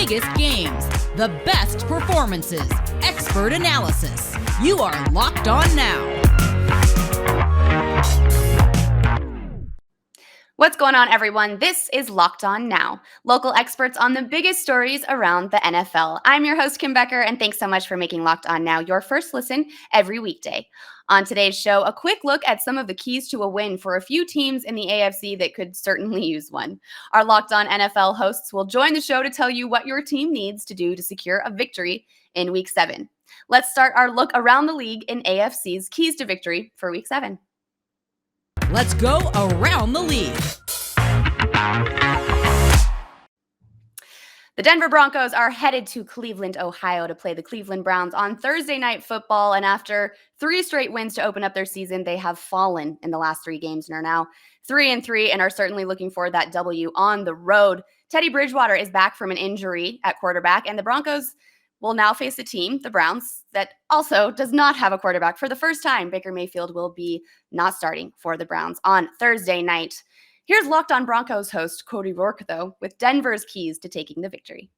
biggest games, the best performances, expert analysis. You are Locked On Now. What's going on, everyone? This is Locked On Now, local experts on the biggest stories around the NFL. I'm your host, Kim Becker, and thanks so much for making Locked On Now your first listen every weekday. On today's show, a quick look at some of the keys to a win for a few teams in the AFC that could certainly use one. Our Locked On NFL hosts will join the show to tell you what your team needs to do to secure a victory in Week 7. Let's start our look around the league in AFC's keys to victory for Week 7. Let's go around the league. The Denver Broncos are headed to Cleveland, Ohio to play the Cleveland Browns on Thursday Night Football. And after 3 straight wins to open up their season, they have fallen in the last 3 games and are now 3-3 and are certainly looking for that W on the road. Teddy Bridgewater is back from an injury at quarterback, and the Broncos will now face a team, the Browns, that also does not have a quarterback. For the first time, Baker Mayfield will be not starting for the Browns on Thursday night. Here's Locked On Broncos host Cody Rourke, though, with Denver's keys to taking the victory.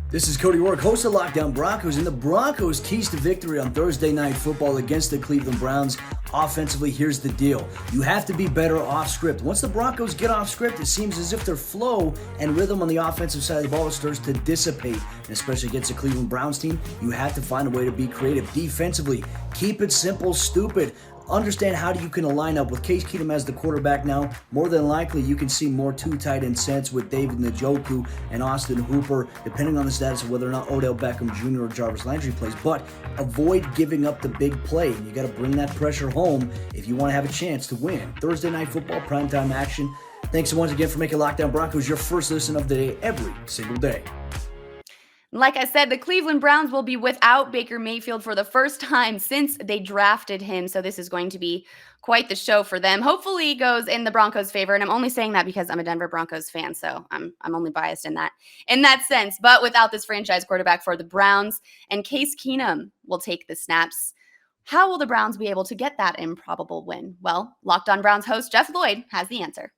This is Cody Rourke, host of Locked On Broncos, and the Broncos' keys to victory on Thursday Night Football against the Cleveland Browns. Offensively, here's the deal. You have to be better off script. Once the Broncos get off script, it seems as if their flow and rhythm on the offensive side of the ball starts to dissipate. And especially against the Cleveland Browns team, you have to find a way to be creative. Defensively, keep it simple, stupid. Understand how you can line up with Case Keenum as the quarterback now. More than likely, you can see more 2 tight end sets with David Njoku and Austin Hooper, depending on the status of whether or not Odell Beckham Jr. or Jarvis Landry plays. But avoid giving up the big play. You got to bring that pressure home if you want to have a chance to win. Thursday Night Football, primetime action. Thanks once again for making Locked On Broncos your first listen of the day every single day. Like I said, the Cleveland Browns will be without Baker Mayfield for the first time since they drafted him. So this is going to be quite the show for them. Hopefully it goes in the Broncos' favor. And I'm only saying that because I'm a Denver Broncos fan. So I'm only biased in that sense. But without this franchise quarterback for the Browns, and Case Keenum will take the snaps, how will the Browns be able to get that improbable win? Well, Locked On Browns host Jeff Lloyd has the answer.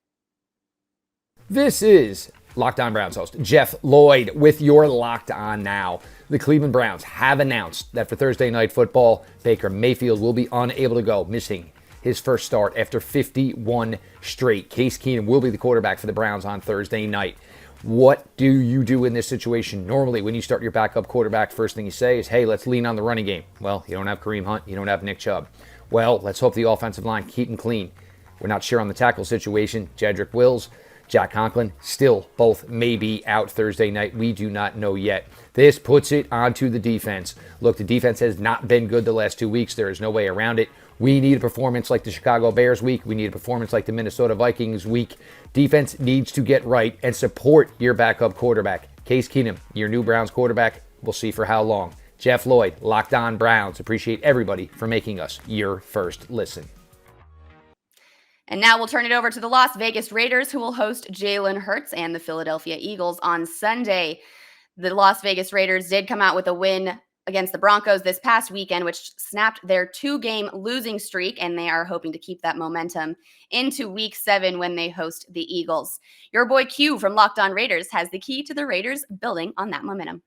This is Locked On Browns host Jeff Lloyd with your Locked On Now. The Cleveland Browns have announced that for Thursday Night Football, Baker Mayfield will be unable to go, missing his first start after 51 straight. Case Keenum will be the quarterback for the Browns on Thursday night. What do you do in this situation? Normally, when you start your backup quarterback, first thing you say is, hey, let's lean on the running game. Well, you don't have Kareem Hunt, you don't have Nick Chubb. Well, let's hope the offensive line keep them clean. We're not sure on the tackle situation. Jedrick Wills, Jack Conklin, still both may be out Thursday night. We do not know yet. This puts it onto the defense. Look, the defense has not been good the last 2 weeks. There is no way around it. We need a performance like the Chicago Bears week. We need a performance like the Minnesota Vikings week. Defense needs to get right and support your backup quarterback. Case Keenum, your new Browns quarterback. We'll see for how long. Jeff Lloyd, Locked On Browns. Appreciate everybody for making us your first listen. And now we'll turn it over to the Las Vegas Raiders, who will host Jalen Hurts and the Philadelphia Eagles on Sunday. The Las Vegas Raiders did come out with a win against the Broncos this past weekend, which snapped their 2-game losing streak, and they are hoping to keep that momentum into Week 7 when they host the Eagles. Your boy Q from Locked On Raiders has the key to the Raiders building on that momentum.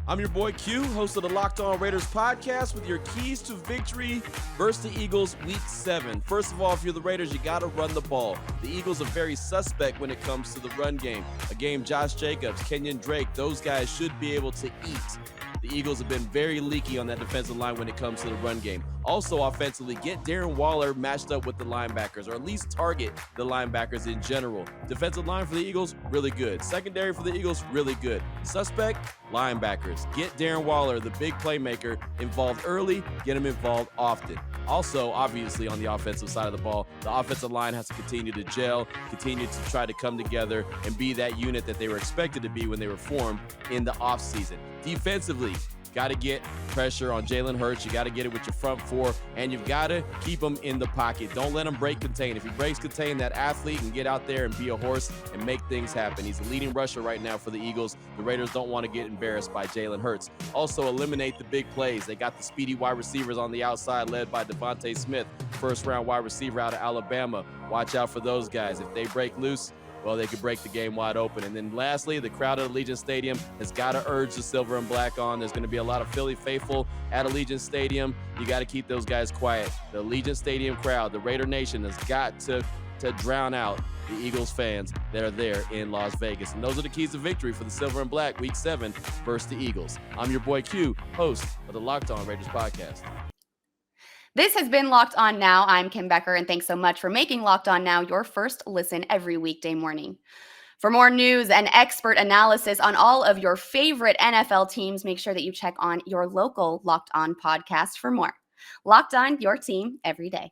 I'm your boy Q, host of the Locked On Raiders podcast with your keys to victory versus the Eagles Week 7. First of all, if you're the Raiders, you got to run the ball. The Eagles are very suspect when it comes to the run game. A game Josh Jacobs, Kenyon Drake, those guys should be able to eat. The Eagles have been very leaky on that defensive line when it comes to the run game. Also offensively, get Darren Waller matched up with the linebackers, or at least target the linebackers in general. Defensive line for the Eagles, really good. Secondary for the Eagles, really good. Suspect, linebackers. Get Darren Waller, the big playmaker, involved early, get him involved often. Also, obviously, on the offensive side of the ball, the offensive line has to continue to gel, continue to try to come together and be that unit that they were expected to be when they were formed in the offseason. Defensively, got to get pressure on Jalen Hurts. You got to get it with your front four, and you've got to keep him in the pocket. Don't let him break contain. If he breaks contain, that athlete can get out there and be a horse and make things happen. He's the leading rusher right now for the Eagles. The Raiders don't want to get embarrassed by Jalen Hurts. Also, eliminate the big plays. They got the speedy wide receivers on the outside led by Devontae Smith, first-round wide receiver out of Alabama. Watch out for those guys. If they break loose, well, they could break the game wide open. And then lastly, the crowd at Allegiant Stadium has got to urge the silver and black on. There's going to be a lot of Philly faithful at Allegiant Stadium. You got to keep those guys quiet. The Allegiant Stadium crowd, the Raider Nation, has got to drown out the Eagles fans that are there in Las Vegas. And those are the keys to victory for the Silver and Black Week 7 versus the Eagles. I'm your boy Q, host of the Locked On Raiders podcast. This has been Locked On Now. I'm Kim Becker, and thanks so much for making Locked On Now your first listen every weekday morning. For more news and expert analysis on all of your favorite NFL teams, make sure that you check on your local Locked On podcast for more. Locked On, your team every day.